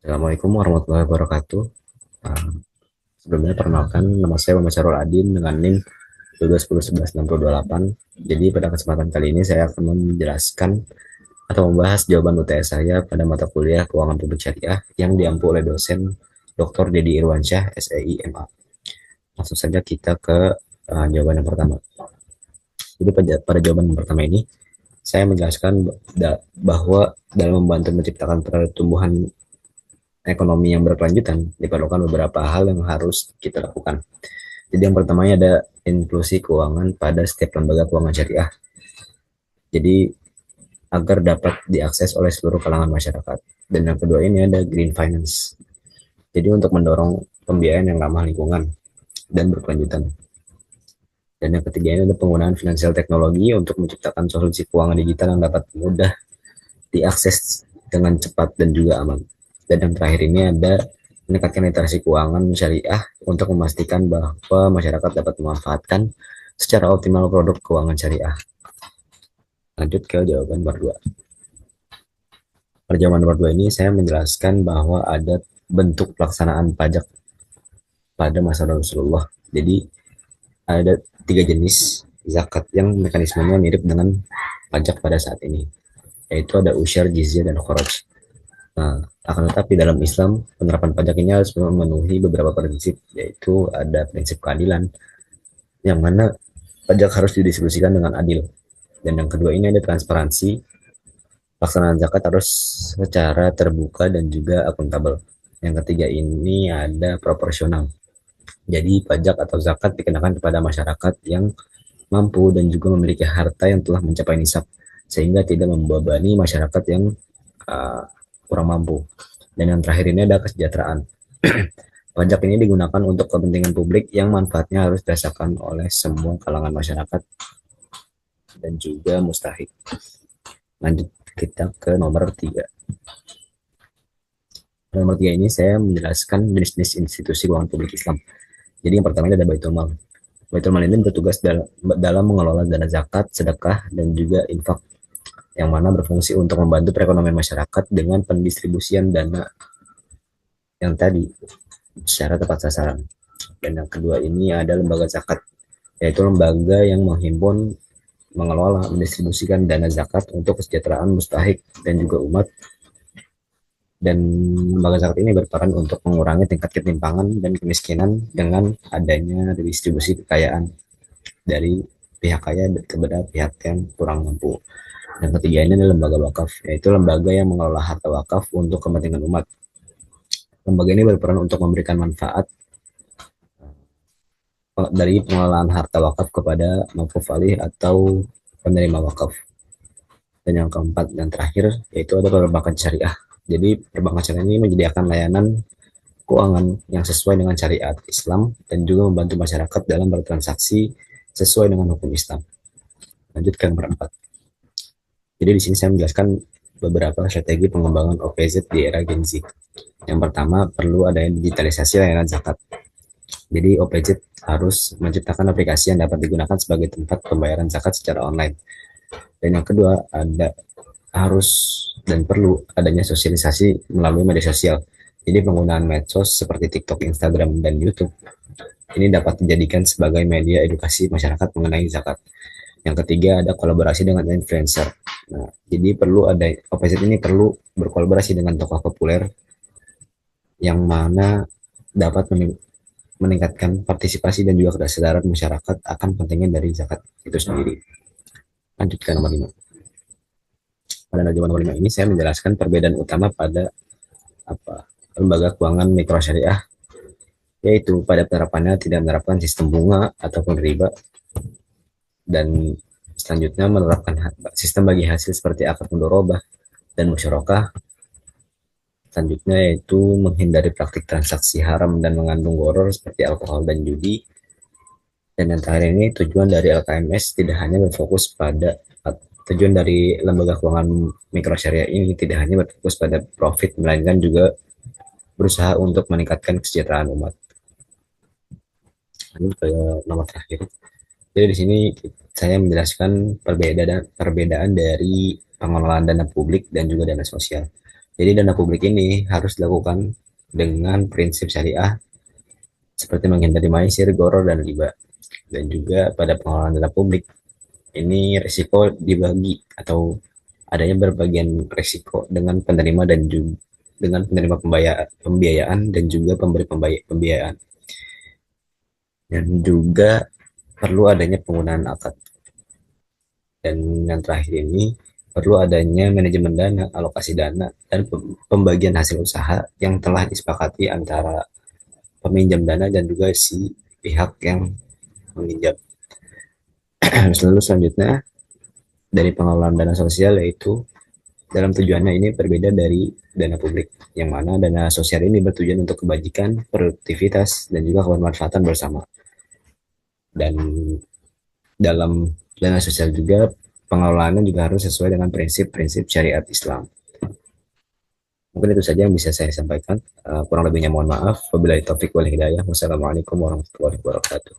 Assalamualaikum warahmatullahi wabarakatuh. Uh, Sebelumnya perkenalkan, nama saya Muhammad Syarul Adin dengan NIM 1210116028. Jadi pada kesempatan kali ini saya akan menjelaskan atau membahas jawaban UTS saya pada mata kuliah Keuangan Publik Syariah yang diampu oleh dosen Dr. Dedi Irwansyah, SEI MA. Langsung saja kita ke jawaban yang pertama. Jadi pada jawaban yang pertama ini saya menjelaskan bahwa dalam membantu menciptakan pertumbuhan ekonomi yang berkelanjutan, diperlukan beberapa hal yang harus kita lakukan. Jadi yang pertamanya ada inklusi keuangan pada setiap lembaga keuangan syariah. Jadi agar dapat diakses oleh seluruh kalangan masyarakat. Dan yang kedua ini ada green finance. Jadi untuk mendorong pembiayaan yang ramah lingkungan dan berkelanjutan. Dan yang ketiga ini ada penggunaan finansial teknologi untuk menciptakan solusi keuangan digital yang dapat mudah diakses dengan cepat dan juga aman. Dan yang terakhir ini ada meningkatkan literasi keuangan syariah untuk memastikan bahwa masyarakat dapat memanfaatkan secara optimal produk keuangan syariah. Lanjut ke jawaban nomor 2. Pada jawaban nomor 2 ini saya menjelaskan bahwa ada bentuk pelaksanaan pajak pada masa Rasulullah. Jadi ada 3 jenis zakat yang mekanismenya mirip dengan pajak pada saat ini, yaitu ada usyar, jizyah, dan kharaj. Nah, akan tetapi dalam Islam, penerapan pajak ini harus memenuhi beberapa prinsip, yaitu ada prinsip keadilan, yang mana pajak harus didistribusikan dengan adil. Dan yang kedua ini ada transparansi, pelaksanaan zakat harus secara terbuka dan juga akuntabel. Yang ketiga ini ada proporsional. Jadi pajak atau zakat dikenakan kepada masyarakat yang mampu dan juga memiliki harta yang telah mencapai nisab, sehingga tidak membebani masyarakat yang uh, kurang mampu. Dan yang terakhir ini ada kesejahteraan. Pajak ini digunakan untuk kepentingan publik yang manfaatnya harus dirasakan oleh semua kalangan masyarakat dan juga mustahik. Lanjut kita ke nomor 3. Nomor 3 ini saya menjelaskan jenis-jenis institusi keuangan publik Islam. Jadi yang pertama ada Baitul Mal. Baitul Mal ini bertugas dalam mengelola dana zakat, sedekah, dan juga infak, yang mana berfungsi untuk membantu perekonomian masyarakat dengan pendistribusian dana yang tadi secara tepat sasaran. Dan yang kedua ini ada lembaga zakat, yaitu lembaga yang menghimpun, mengelola, mendistribusikan dana zakat untuk kesejahteraan mustahik dan juga umat. Dan lembaga zakat ini berperan untuk mengurangi tingkat ketimpangan dan kemiskinan dengan adanya redistribusi kekayaan dari pihak kaya kepada pihak yang kurang mampu. Yang ketiga ini adalah lembaga wakaf, yaitu lembaga yang mengelola harta wakaf untuk kepentingan umat. Lembaga ini berperan untuk memberikan manfaat dari pengelolaan harta wakaf kepada mauquf alih atau penerima wakaf. Dan yang keempat dan terakhir yaitu ada perbankan syariah. Jadi perbankan syariah ini menyediakan layanan keuangan yang sesuai dengan syariat Islam dan juga membantu masyarakat dalam bertransaksi sesuai dengan hukum Islam. Lanjut ke nomor 4. Jadi di sini saya menjelaskan beberapa strategi pengembangan OPZ di era Gen Z. Yang pertama, perlu adanya digitalisasi layanan zakat. Jadi OPZ harus menciptakan aplikasi yang dapat digunakan sebagai tempat pembayaran zakat secara online. Dan yang kedua, ada harus dan perlu adanya sosialisasi melalui media sosial. Jadi penggunaan medsos seperti TikTok, Instagram, dan YouTube ini dapat dijadikan sebagai media edukasi masyarakat mengenai zakat. Yang ketiga ada kolaborasi dengan influencer. Nah, jadi perlu ada OPZ ini perlu berkolaborasi dengan tokoh populer yang mana dapat meningkatkan partisipasi dan juga kesadaran masyarakat akan pentingnya dari zakat itu sendiri. Lanjut ke nomor 5. Pada jawaban nomor 5 ini saya menjelaskan perbedaan utama pada lembaga keuangan mikro syariah, yaitu pada penerapannya tidak menerapkan sistem bunga ataupun riba, dan selanjutnya menerapkan sistem bagi hasil seperti akad mudharabah dan musyarakah. Selanjutnya yaitu menghindari praktik transaksi haram dan mengandung gharar seperti alkohol dan judi. Dan yang terakhir ini tujuan dari LKMS tidak hanya berfokus pada tujuan dari lembaga keuangan mikro syariah ini tidak hanya berfokus pada profit, melainkan juga berusaha untuk meningkatkan kesejahteraan umat. Ini ke nomor terakhir. Jadi di sini saya menjelaskan perbedaan dari pengelolaan dana publik dan juga dana sosial. Jadi dana publik ini harus dilakukan dengan prinsip syariah seperti menghindari maisir, gharar, dan riba. Dan juga pada pengelolaan dana publik ini risiko dibagi atau adanya berbagian risiko dengan penerima dan juga dengan penerima pembiayaan dan juga pemberi pembiayaan, dan juga perlu adanya penggunaan akad. Dan yang terakhir ini perlu adanya manajemen dana, alokasi dana, dan pembagian hasil usaha yang telah disepakati antara peminjam dana dan juga si pihak yang meminjam. Lalu selanjutnya dari pengelolaan dana sosial, yaitu dalam tujuannya ini berbeda dari dana publik, yang mana dana sosial ini bertujuan untuk kebajikan, produktivitas, dan juga kebermanfaatan bersama. Dan dalam dana sosial juga pengelolaannya juga harus sesuai dengan prinsip-prinsip syariat Islam. Mungkin itu saja yang bisa saya sampaikan. Kurang lebihnya mohon maaf. Wabillahi taufik wal hidayah. Wassalamualaikum warahmatullahi wabarakatuh.